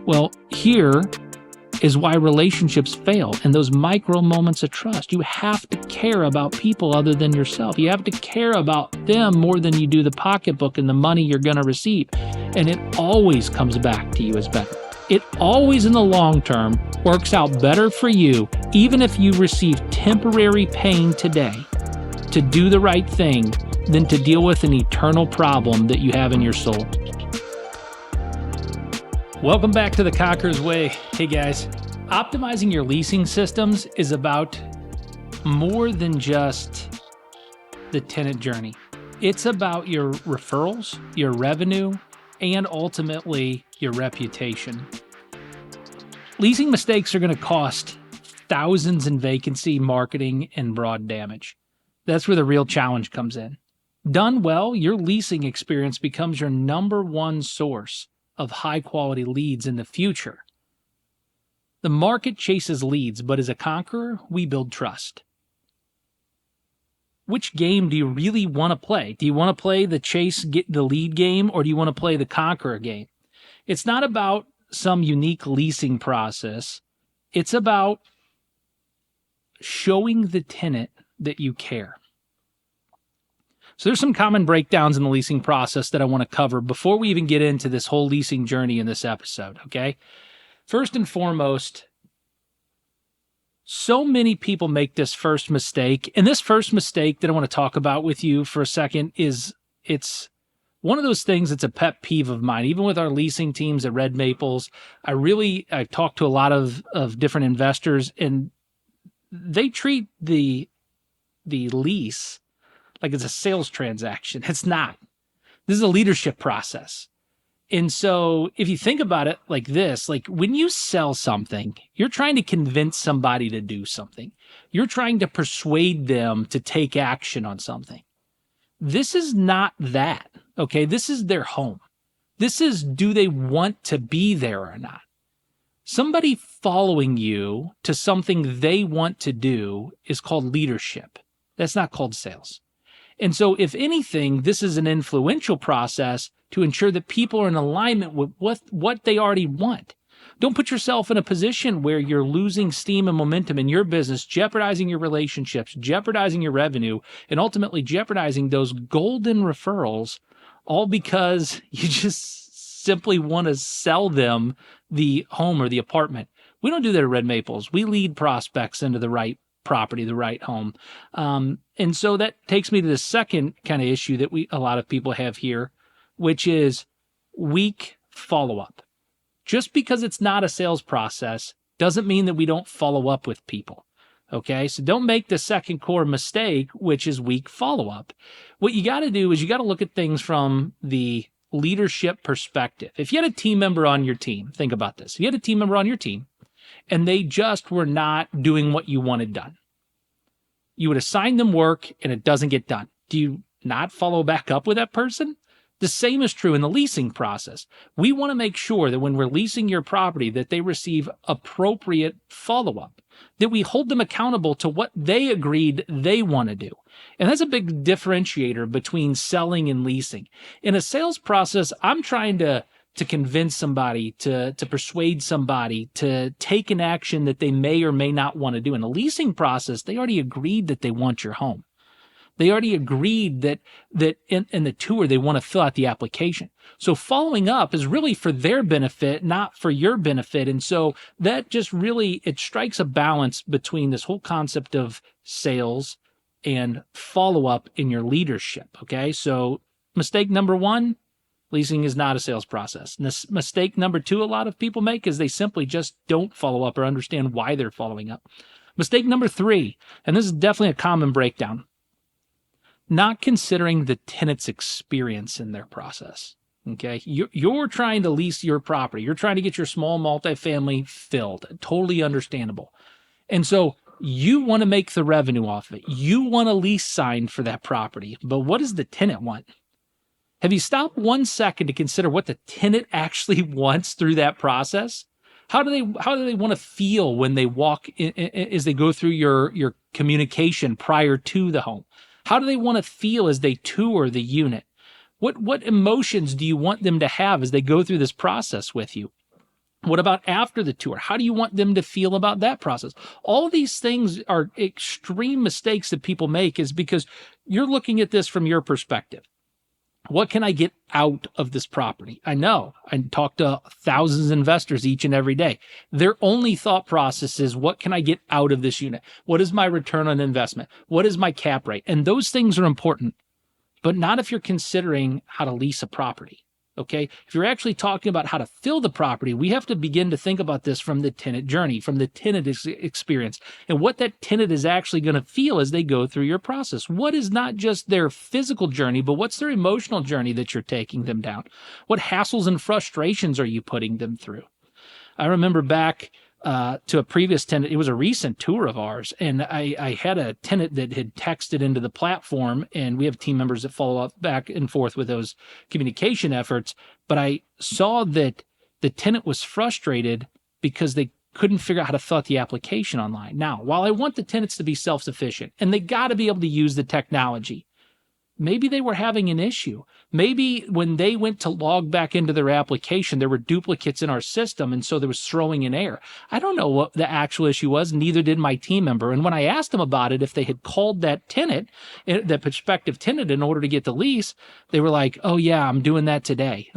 Well, here is why relationships fail and those micro moments of trust. You have to care about people other than yourself. You have to care about them more than you do the pocketbook and the money you're going to receive. And it always comes back to you as better. It always in the long term works out better for you, even if you receive temporary pain today, to do the right thing than to deal with an eternal problem that you have in your soul. Welcome back to the Conqueror's Way. Hey guys, optimizing your leasing systems is about more than just the tenant journey. It's about your referrals, your revenue, and ultimately your reputation. Leasing mistakes are going to cost thousands in vacancy, marketing, and broad damage. That's where the real challenge comes in. Done well, your leasing experience becomes your number one source of high-quality leads in the future. The market chases leads, but as a Conqueror, we build trust. Which game do you really want to play? Do you want to play the chase, get the lead game, or do you want to play the Conqueror game? It's not about some unique leasing process. It's about showing the tenant that you care. So there's some common breakdowns in the leasing process that I want to cover before we even get into this whole leasing journey in this episode, okay? First and foremost, so many people make this first mistake, and this first mistake that I want to talk about with you for a second it's one of those things that's a pet peeve of mine. Even with our leasing teams at Red Maples, I've talked to a lot of different investors, and they treat the lease like it's a sales transaction. It's not. This is a leadership process. And so if you think about it like this, like when you sell something, you're trying to convince somebody to do something. You're trying to persuade them to take action on something. This is not that, okay? This is their home. This is, do they want to be there or not? Somebody following you to something they want to do is called leadership. That's not called sales. And so if anything, this is an influential process to ensure that people are in alignment with what they already want. Don't put yourself in a position where you're losing steam and momentum in your business, jeopardizing your relationships, jeopardizing your revenue, and ultimately jeopardizing those golden referrals, all because you just simply want to sell them the home or the apartment. We don't do that at Red Maples. We lead prospects into the right property, the right home. And so that takes me to the second kind of issue that a lot of people have here, which is weak follow-up. Just because it's not a sales process doesn't mean that we don't follow up with people. Okay, so don't make the second core mistake, which is weak follow-up. What you got to do is you got to look at things from the leadership perspective. If you had a team member on your team, think about this. If you had a team member on your team and they just were not doing what you wanted done, you would assign them work and it doesn't get done. Do you not follow back up with that person? The same is true in the leasing process. We want to make sure that when we're leasing your property that they receive appropriate follow-up, that we hold them accountable to what they agreed they want to do. And that's a big differentiator between selling and leasing. In a sales process, I'm trying to convince somebody, to persuade somebody to take an action that they may or may not want to do. In a leasing process, they already agreed that they want your home. They already agreed that in the tour, they want to fill out the application. So following up is really for their benefit, not for your benefit. And so that just really, it strikes a balance between this whole concept of sales and follow-up in your leadership, okay? So mistake number one, leasing is not a sales process. And this mistake number two a lot of people make is they simply just don't follow up or understand why they're following up. Mistake number three, and this is definitely a common breakdown, not considering the tenant's experience in their process. Okay, you're trying to lease your property. You're trying to get your small multifamily filled. Totally understandable. And so you want to make the revenue off of it. You want a lease signed for that property. But what does the tenant want? Have you stopped 1 second to consider what the tenant actually wants through that process? How do they want to feel when they walk in, as they go through your communication prior to the home? How do they want to feel as they tour the unit? What emotions do you want them to have as they go through this process with you? What about after the tour? How do you want them to feel about that process? All of these things are extreme mistakes that people make, is because you're looking at this from your perspective. What can I get out of this property? I know I talk to thousands of investors each and every day. Their only thought process is, what can I get out of this unit? What is my return on investment? What is my cap rate? And those things are important, but not if you're considering how to lease a property. Okay. If you're actually talking about how to fill the property, we have to begin to think about this from the tenant journey, from the tenant experience, and what that tenant is actually going to feel as they go through your process. What is not just their physical journey, but what's their emotional journey that you're taking them down? What hassles and frustrations are you putting them through? I remember back to a previous tenant. It was a recent tour of ours, and I had a tenant that had texted into the platform, and we have team members that follow up back and forth with those communication efforts. But I saw that the tenant was frustrated because they couldn't figure out how to fill out the application online. Now, while I want the tenants to be self-sufficient, and they got to be able to use the technology, maybe they were having an issue. Maybe when they went to log back into their application, there were duplicates in our system, and so there was throwing an error. I don't know what the actual issue was, neither did my team member. And when I asked them about it, if they had called that tenant, that prospective tenant, in order to get the lease, they were like, oh yeah, I'm doing that today.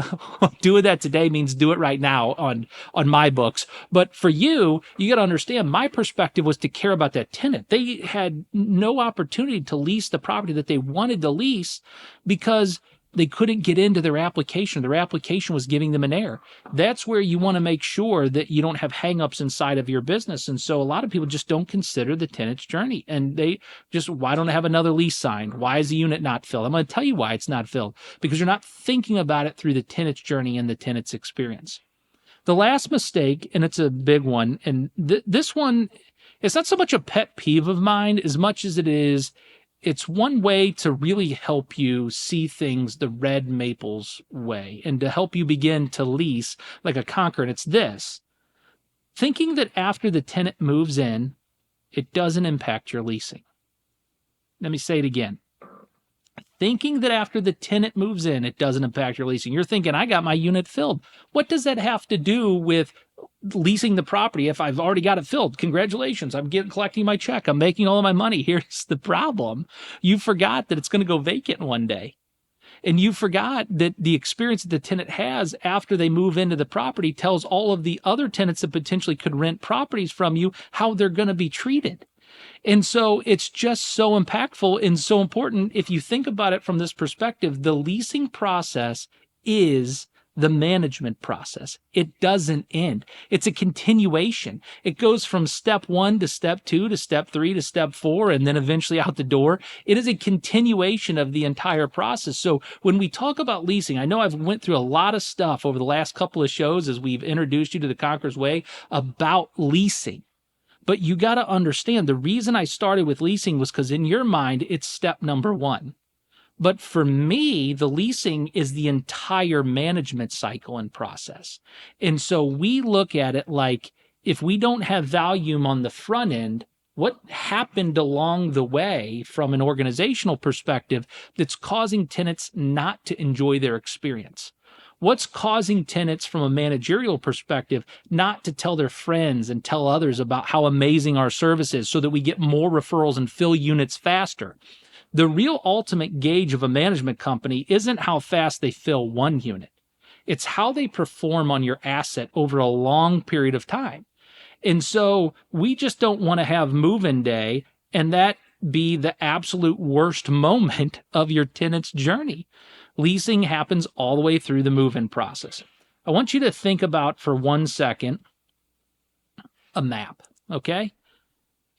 Doing that today means do it right now on my books. But for you, you got to understand, my perspective was to care about that tenant. They had no opportunity to lease the property that they wanted to lease because they couldn't get into their application. Their application was giving them an error. That's where you want to make sure that you don't have hangups inside of your business. And so a lot of people just don't consider the tenant's journey. And they just, why don't I have another lease signed? Why is the unit not filled? I'm going to tell you why it's not filled. Because you're not thinking about it through the tenant's journey and the tenant's experience. The last mistake, and it's a big one, and this one, it's not so much a pet peeve of mine as much as it's one way to really help you see things the Red Maples way and to help you begin to lease like a Conqueror. And it's this: thinking that after the tenant moves in, it doesn't impact your leasing. Let me say it again. Thinking that after the tenant moves in, it doesn't impact your leasing. You're thinking, I got my unit filled. What does that have to do with leasing the property if I've already got it filled? Congratulations, I'm collecting my check. I'm making all of my money. Here's the problem. You forgot that it's going to go vacant one day. And you forgot that the experience that the tenant has after they move into the property tells all of the other tenants that potentially could rent properties from you how they're going to be treated. And so it's just so impactful and so important. If you think about it from this perspective, the leasing process is the management process. It doesn't end. It's a continuation. It goes from step 1 to step 2 to step 3 to step 4, and then eventually out the door. It is a continuation of the entire process. So when we talk about leasing, I know I've went through a lot of stuff over the last couple of shows as we've introduced you to the Conqueror's Way about leasing. But you got to understand, the reason I started with leasing was because in your mind, it's step number 1. But for me, the leasing is the entire management cycle and process. And so we look at it like, if we don't have volume on the front end, what happened along the way from an organizational perspective that's causing tenants not to enjoy their experience? What's causing tenants from a managerial perspective not to tell their friends and tell others about how amazing our service is so that we get more referrals and fill units faster? The real ultimate gauge of a management company isn't how fast they fill one unit. It's how they perform on your asset over a long period of time. And so we just don't want to have move-in day and that be the absolute worst moment of your tenant's journey. Leasing happens all the way through the move-in process. I want you to think about for 1 second a map, okay?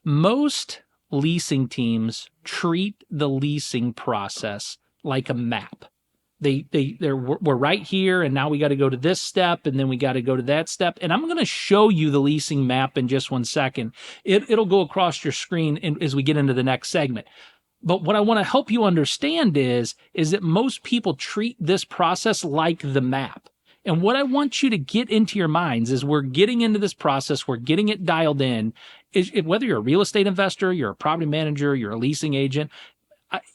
Most leasing teams treat the leasing process like a map. We're right here, and now we got to go to this step, and then we got to go to that step. And I'm going to show you the leasing map in just 1 second. It'll go across your screen as we get into the next segment. But what I want to help you understand is that most people treat this process like the map. And what I want you to get into your minds is we're getting into this process, we're getting it dialed in, is whether you're a real estate investor, you're a property manager, you're a leasing agent.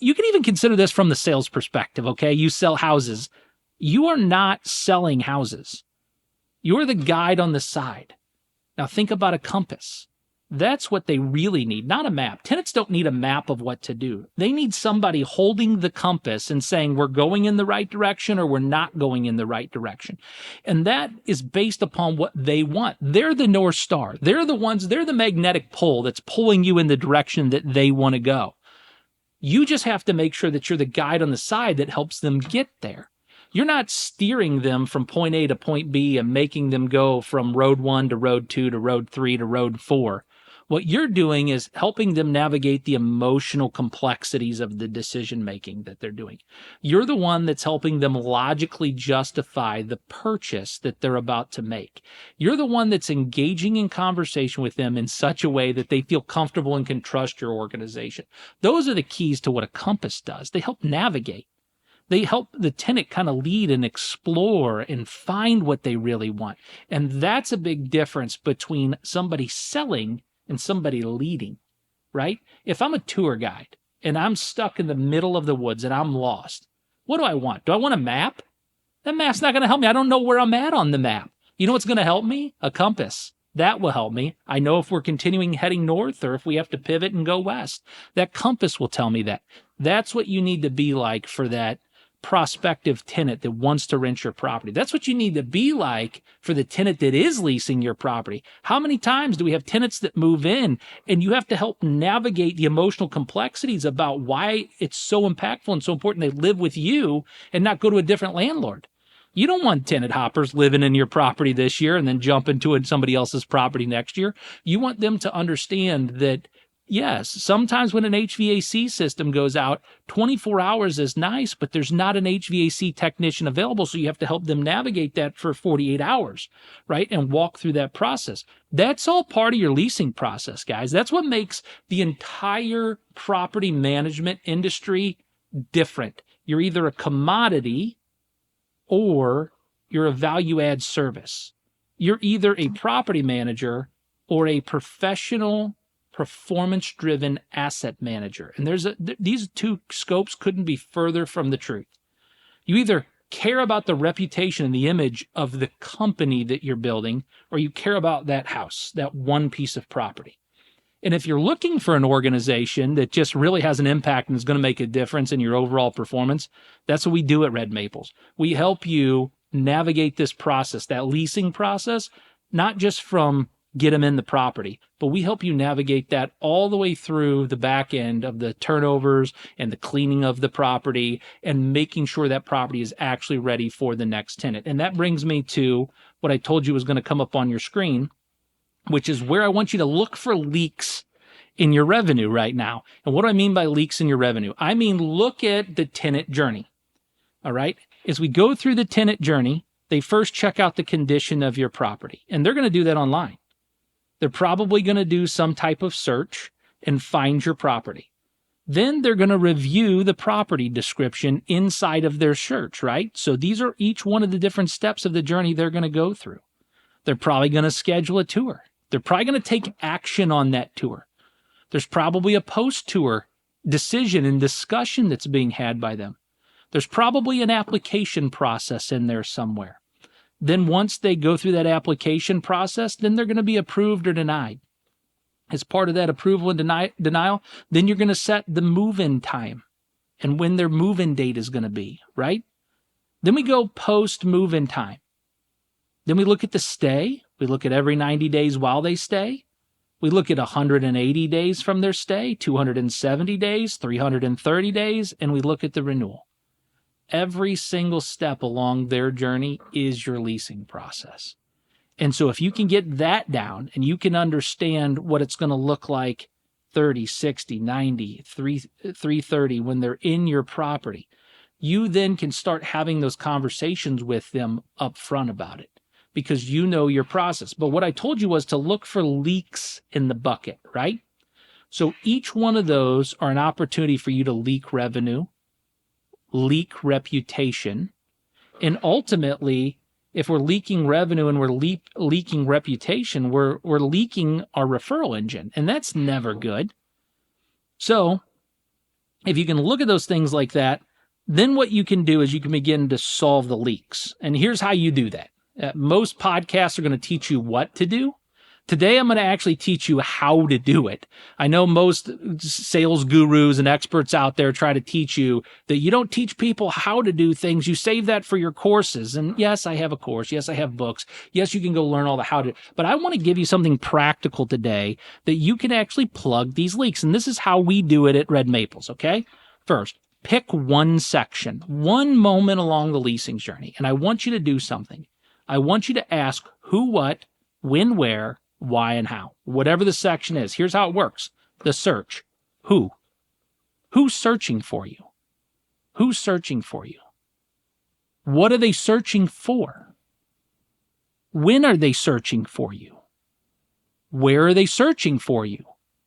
You can even consider this from the sales perspective, okay? You sell houses. You are not selling houses. You're the guide on the side. Now think about a compass. That's what they really need, not a map. Tenants don't need a map of what to do. They need somebody holding the compass and saying, we're going in the right direction or we're not going in the right direction. And that is based upon what they want. They're the North Star. They're the magnetic pull that's pulling you in the direction that they want to go. You just have to make sure that you're the guide on the side that helps them get there. You're not steering them from point A to point B and making them go from road 1 to road 2 to road 3 to road 4. What you're doing is helping them navigate the emotional complexities of the decision making that they're doing. You're the one that's helping them logically justify the purchase that they're about to make. You're the one that's engaging in conversation with them in such a way that they feel comfortable and can trust your organization. Those are the keys to what a compass does. They help navigate. They help the tenant kind of lead and explore and find what they really want. And that's a big difference between somebody selling and somebody leading, right? If I'm a tour guide and I'm stuck in the middle of the woods and I'm lost, what do I want? Do I want a map? That map's not going to help me. I don't know where I'm at on the map. You know what's going to help me? A compass. That will help me. I know if we're continuing heading north or if we have to pivot and go west. That compass will tell me that. That's what you need to be like for that prospective tenant that wants to rent your property. That's what you need to be like for the tenant that is leasing your property. How many times do we have tenants that move in and you have to help navigate the emotional complexities about why it's so impactful and so important they live with you and not go to a different landlord? You don't want tenant hoppers living in your property this year and then jump into somebody else's property next year. You want them to understand that yes, sometimes when an HVAC system goes out, 24 hours is nice, but there's not an HVAC technician available, so you have to help them navigate that for 48 hours, right, and walk through that process. That's all part of your leasing process, guys. That's what makes the entire property management industry different. You're either a commodity or you're a value-add service. You're either a property manager or a professional performance-driven asset manager. And these two scopes couldn't be further from the truth. You either care about the reputation and the image of the company that you're building, or you care about that house, that one piece of property. And if you're looking for an organization that just really has an impact and is going to make a difference in your overall performance, that's what we do at Red Maples. We help you navigate this process, that leasing process, not just from get them in the property, but we help you navigate that all the way through the back end of the turnovers and the cleaning of the property and making sure that property is actually ready for the next tenant. And that brings me to what I told you was going to come up on your screen, which is where I want you to look for leaks in your revenue right now. And what do I mean by leaks in your revenue? I mean, look at the tenant journey. All right. As we go through the tenant journey, they first check out the condition of your property, and they're going to do that online. They're probably going to do some type of search and find your property. Then they're going to review the property description inside of their search, right? So these are each one of the different steps of the journey they're going to go through. They're probably going to schedule a tour. They're probably going to take action on that tour. There's probably a post-tour decision and discussion that's being had by them. There's probably an application process in there somewhere. Then once they go through that application process, then they're going to be approved or denied. As part of that approval and denial, then you're going to set the move-in time and when their move-in date is going to be, right? Then we go post-move-in time. Then we look at the stay. We look at every 90 days while they stay. We look at 180 days from their stay, 270 days, 330 days, and we look at the renewal. Every single step along their journey is your leasing process. And so if you can get that down and you can understand what it's going to look like 30, 60, 90, 330 when they're in your property, you then can start having those conversations with them up front about it because you know your process. But what I told you was to look for leaks in the bucket, right? So each one of those are an opportunity for you to leak revenue, leak reputation, and ultimately, if we're leaking revenue and we're leaking reputation, we're leaking our referral engine, and that's never good. So if you can look at those things like that, then what you can do is you can begin to solve the leaks. And here's how you do that. Most podcasts are going to teach you what to do. Today, I'm going to actually teach you how to do it. I know most sales gurus and experts out there try to teach you that you don't teach people how to do things. You save that for your courses. And yes, I have a course. Yes, I have books. Yes, you can go learn all the how to. But I want to give you something practical today that you can actually plug these leaks. And this is how we do it at Red Maples, okay? First, pick one section, one moment along the leasing journey. And I want you to do something. I want you to ask who, what, when, where, why, and how. Whatever the section is. Here's how it works. The search. Who? Who's searching for you? Who's searching for you? What are they searching for? When are they searching for you? Where are they searching for you?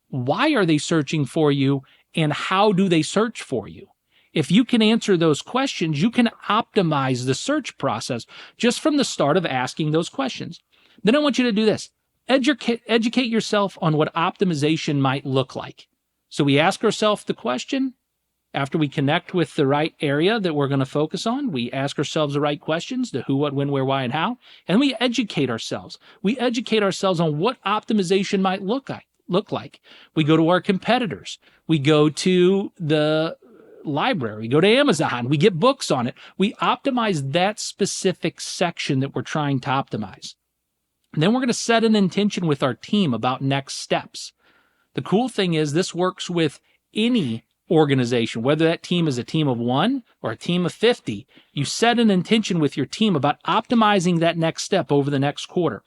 Why are they searching for you? And how do they search for you? If you can answer those questions, you can optimize the search process just from the start of asking those questions. Then I want you to do this. Educate yourself on what optimization might look like. So we ask ourselves the question. After we connect with the right area that we're going to focus on, we ask ourselves the right questions, the who, what, when, where, why, and how, and we educate ourselves. We educate ourselves on what optimization might look like. We go to our competitors. We go to the library. We go to Amazon. We get books on it. We optimize that specific section that we're trying to optimize. And then we're going to set an intention with our team about next steps. The cool thing is this works with any organization, whether that team is a team of 1 or a team of 50. You set an intention with your team about optimizing that next step over the next quarter.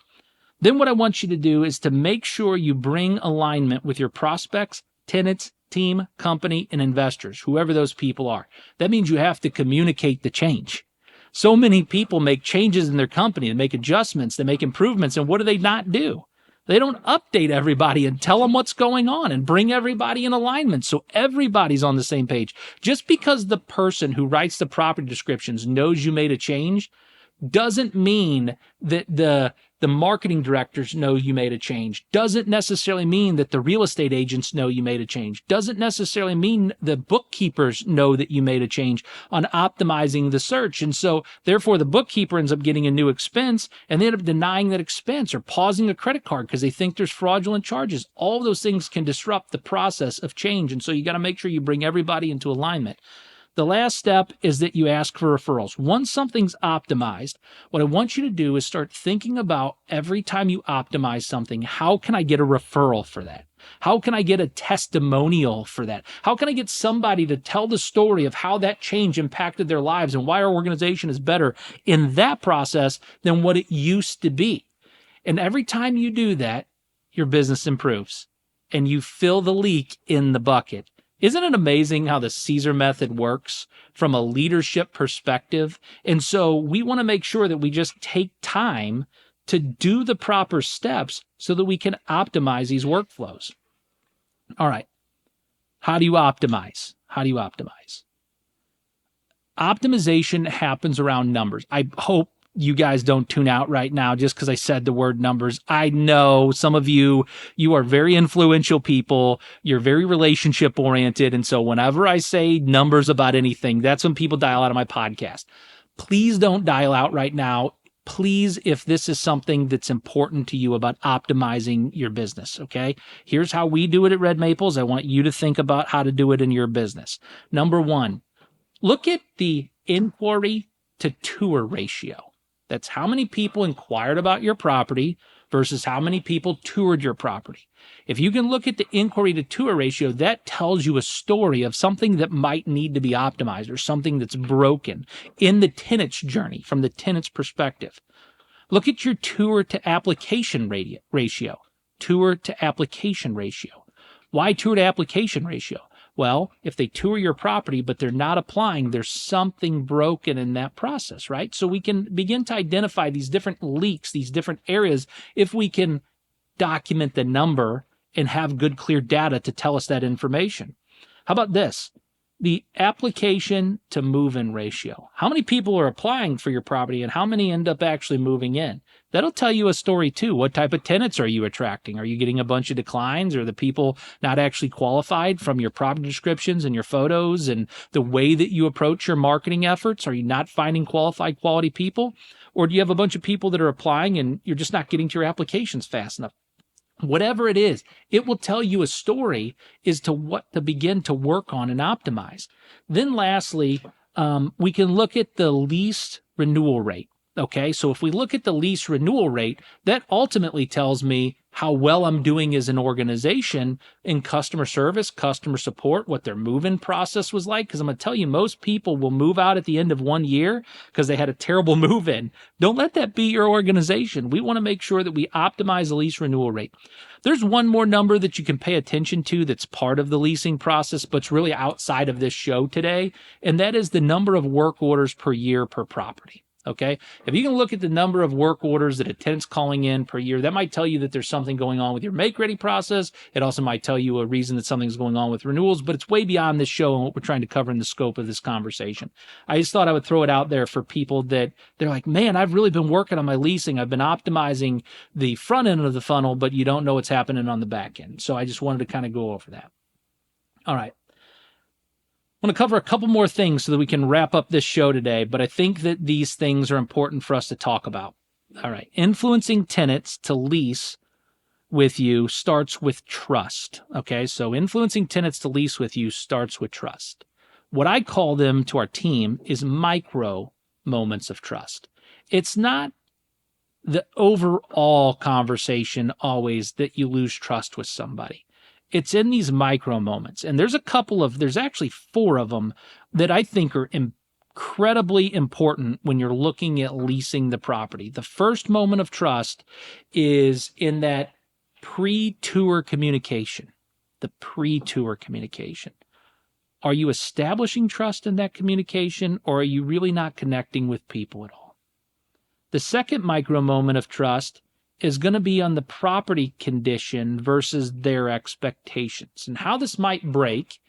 Then what I want you to do is to make sure you bring alignment with your prospects, tenants, team, company, and investors, whoever those people are. That means you have to communicate the change. So many people make changes in their company, they make adjustments, they make improvements, and what do they not do? They don't update everybody and tell them what's going on and bring everybody in alignment so everybody's on the same page. Just because the person who writes the property descriptions knows you made a change doesn't mean that the marketing directors know you made a change. Doesn't necessarily mean that the real estate agents know you made a change. Doesn't necessarily mean the bookkeepers know that you made a change on optimizing the search. And so therefore the bookkeeper ends up getting a new expense and they end up denying that expense or pausing a credit card because they think there's fraudulent charges. All of those things can disrupt the process of change. And so you got to make sure you bring everybody into alignment. The last step is that you ask for referrals. Once something's optimized, what I want you to do is start thinking about every time you optimize something, how can I get a referral for that? How can I get a testimonial for that? How can I get somebody to tell the story of how that change impacted their lives and why our organization is better in that process than what it used to be? And every time you do that, your business improves and you fill the leak in the bucket. Isn't it amazing how the Caesar method works from a leadership perspective? And so we want to make sure that we just take time to do the proper steps so that we can optimize these workflows. All right. How do you optimize? How do you optimize? Optimization happens around numbers. I hope you guys don't tune out right now just because I said the word numbers. I know some of you are very influential people. You're very relationship oriented. And so whenever I say numbers about anything, that's when people dial out of my podcast. Please don't dial out right now. Please, if this is something that's important to you about optimizing your business, okay? Here's how we do it at Red Maples. I want you to think about how to do it in your business. Number 1, look at the inquiry to tour ratio. That's how many people inquired about your property versus how many people toured your property. If you can look at the inquiry to tour ratio, that tells you a story of something that might need to be optimized or something that's broken in the tenant's journey from the tenant's perspective. Look at your tour to application ratio. Tour to application ratio. Why tour to application ratio? Well, if they tour your property, but they're not applying, there's something broken in that process, right? So we can begin to identify these different leaks, these different areas, if we can document the number and have good, clear data to tell us that information. How about this? The application to move-in ratio. How many people are applying for your property and how many end up actually moving in? That'll tell you a story too. What type of tenants are you attracting? Are you getting a bunch of declines? Or the people not actually qualified from your property descriptions and your photos and the way that you approach your marketing efforts? Are you not finding qualified quality people? Or do you have a bunch of people that are applying and you're just not getting to your applications fast enough? Whatever it is, it will tell you a story as to what to begin to work on and optimize. Then lastly, we can look at the lease renewal rate. Okay, so if we look at the lease renewal rate, that ultimately tells me how well I'm doing as an organization in customer service, customer support, what their move-in process was like. Because I'm going to tell you, most people will move out at the end of 1 year because they had a terrible move-in. Don't let that be your organization. We want to make sure that we optimize the lease renewal rate. There's one more number that you can pay attention to that's part of the leasing process, but it's really outside of this show today, and that is the number of work orders per year per property. Okay. If you can look at the number of work orders that a tenant's calling in per year, that might tell you that there's something going on with your make ready process. It also might tell you a reason that something's going on with renewals, but it's way beyond this show and what we're trying to cover in the scope of this conversation. I just thought I would throw it out there for people that they're like, man, I've really been working on my leasing. I've been optimizing the front end of the funnel, but you don't know what's happening on the back end. So I just wanted to kind of go over that. All right. I want to cover a couple more things so that we can wrap up this show today, but I think that these things are important for us to talk about. All right. Influencing tenants to lease with you starts with trust. Okay. So influencing tenants to lease with you starts with trust. What I call them to our team is micro moments of trust. It's not the overall conversation always that you lose trust with somebody. It's in these micro moments. And there's actually 4 of them that I think are incredibly important when you're looking at leasing the property. The first moment of trust is in that pre-tour communication. The pre-tour communication. Are you establishing trust in that communication, or are you really not connecting with people at all? The second micro moment of trust is going to be on the property condition versus their expectations. And how this might break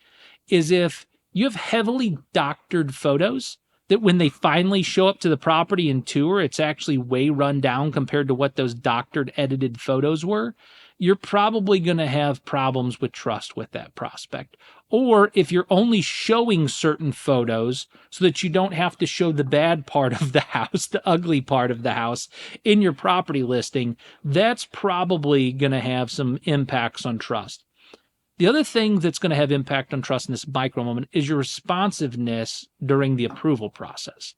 is if you have heavily doctored photos that when they finally show up to the property and tour, it's actually way run down compared to what those doctored, edited photos were, you're probably going to have problems with trust with that prospect. Or if you're only showing certain photos so that you don't have to show the bad part of the house, the ugly part of the house in your property listing, that's probably going to have some impacts on trust. The other thing that's going to have impact on trust in this micro moment is your responsiveness during the approval process.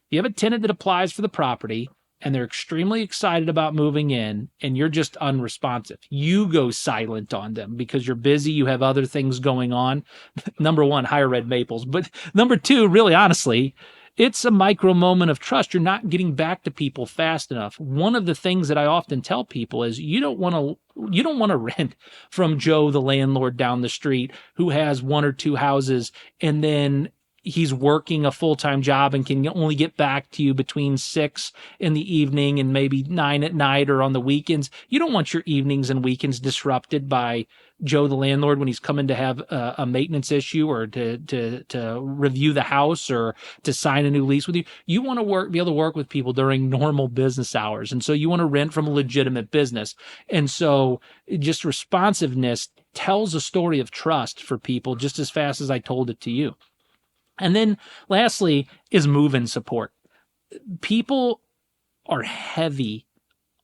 You have a tenant that applies for the property and they're extremely excited about moving in, and you're just unresponsive. You go silent on them because you're busy, you have other things going on. Number 1, hire red maples. But number 2, really honestly, it's a micro moment of trust. You're not getting back to people fast enough. One of the things that I often tell people is you don't want to rent from Joe, the landlord down the street, who has 1 or 2 houses, and then he's working a full-time job and can only get back to you between 6 in the evening and maybe 9 at night or on the weekends. You don't want your evenings and weekends disrupted by Joe, the landlord, when he's coming to have a maintenance issue or to review the house or to sign a new lease with you. You want to be able to work with people during normal business hours. And so you want to rent from a legitimate business. And so just responsiveness tells a story of trust for people just as fast as I told it to you. And then lastly is move-in support. People are heavy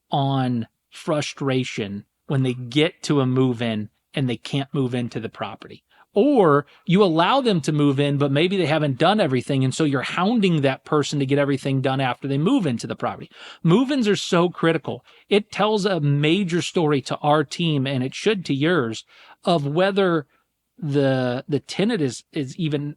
on frustration when they get to a move-in and they can't move into the property. Or you allow them to move in, but maybe they haven't done everything, and so you're hounding that person to get everything done after they move into the property. Move-ins are so critical. It tells a major story to our team, and it should to yours, of whether the tenant is even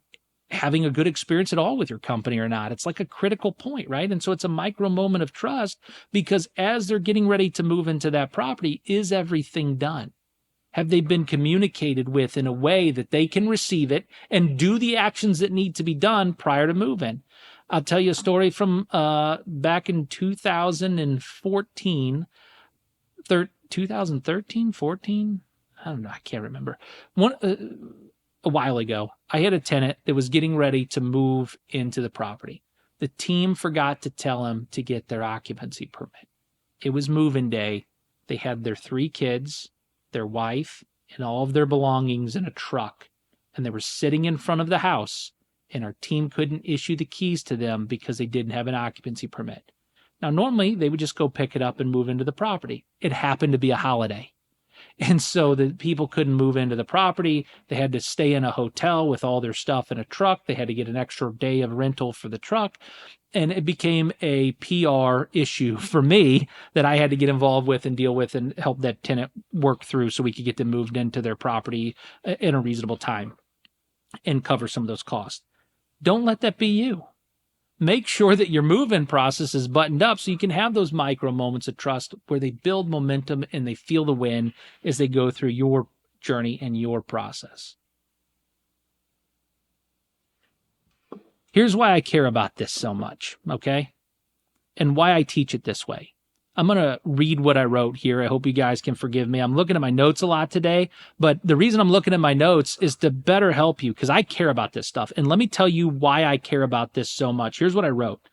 having a good experience at all with your company or not. It's like a critical point, right? And so it's a micro moment of trust because as they're getting ready to move into that property, is everything done? Have they been communicated with in a way that they can receive it and do the actions that need to be done prior to move-in? I'll tell you a story from back in 2014, 2013, 14? I don't know. I can't remember. A while ago, I had a tenant that was getting ready to move into the property. The team forgot to tell him to get their occupancy permit. It was move-in day. They had their 3 kids, their wife, and all of their belongings in a truck, and they were sitting in front of the house, and our team couldn't issue the keys to them because they didn't have an occupancy permit. Now, normally they would just go pick it up and move into the property. It happened to be a holiday. And so the people couldn't move into the property. They had to stay in a hotel with all their stuff in a truck. They had to get an extra day of rental for the truck. And it became a PR issue for me that I had to get involved with and deal with and help that tenant work through so we could get them moved into their property in a reasonable time and cover some of those costs. Don't let that be you. Make sure that your move-in process is buttoned up so you can have those micro moments of trust where they build momentum and they feel the win as they go through your journey and your process. Here's why I care about this so much, okay? And why I teach it this way. I'm going to read what I wrote here. I hope you guys can forgive me. I'm looking at my notes a lot today, but the reason I'm looking at my notes is to better help you because I care about this stuff. And let me tell you why I care about this so much. Here's what I wrote.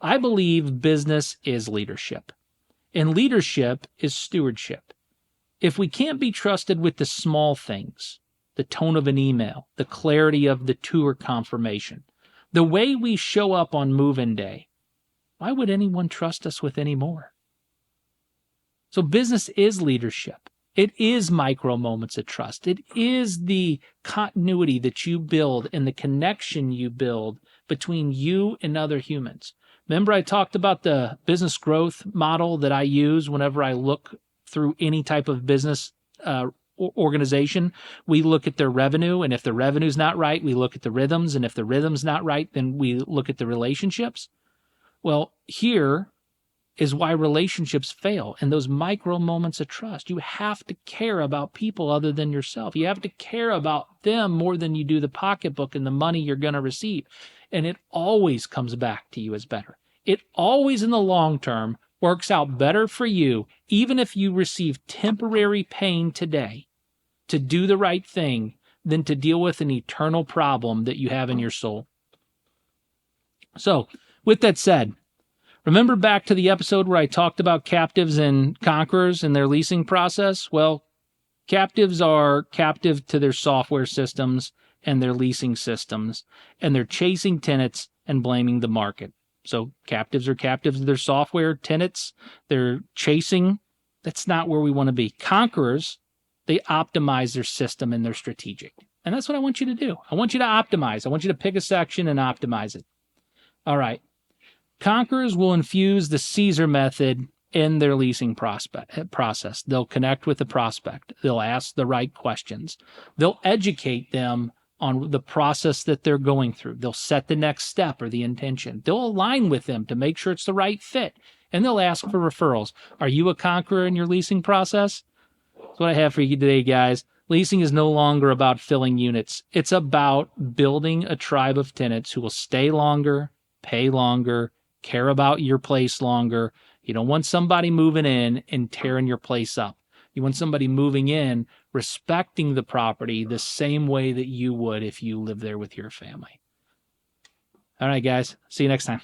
I believe business is leadership, and leadership is stewardship. If we can't be trusted with the small things, the tone of an email, the clarity of the tour confirmation, the way we show up on move-in day, why would anyone trust us with any more? So business is leadership. It is micro moments of trust. It is the continuity that you build and the connection you build between you and other humans. Remember I talked about the business growth model that I use whenever I look through any type of business organization. We look at their revenue, and if the revenue's not right, we look at the rhythms, and if the rhythm's not right, then we look at the relationships. Well, here is why relationships fail and those micro moments of trust. You have to care about people other than yourself. You have to care about them more than you do the pocketbook and the money you're going to receive. And it always comes back to you as better. It always in the long term works out better for you, even if you receive temporary pain today, to do the right thing than to deal with an eternal problem that you have in your soul. So, with that said, remember back to the episode where I talked about captives and conquerors and their leasing process? Well, captives are captive to their software systems and their leasing systems, and they're chasing tenants and blaming the market. So captives are captives of their software, tenants, they're chasing. That's not where we want to be. Conquerors, they optimize their system and they're strategic. And that's what I want you to do. I want you to optimize. I want you to pick a section and optimize it. All right. Conquerors will infuse the Caesar method in their leasing process. They'll connect with the prospect. They'll ask the right questions. They'll educate them on the process that they're going through. They'll set the next step or the intention. They'll align with them to make sure it's the right fit. And they'll ask for referrals. Are you a conqueror in your leasing process? That's what I have for you today, guys. Leasing is no longer about filling units. It's about building a tribe of tenants who will stay longer, pay longer, care about your place longer. You don't want somebody moving in and tearing your place up. You want somebody moving in, respecting the property the same way that you would if you live there with your family. All right, guys. See you next time.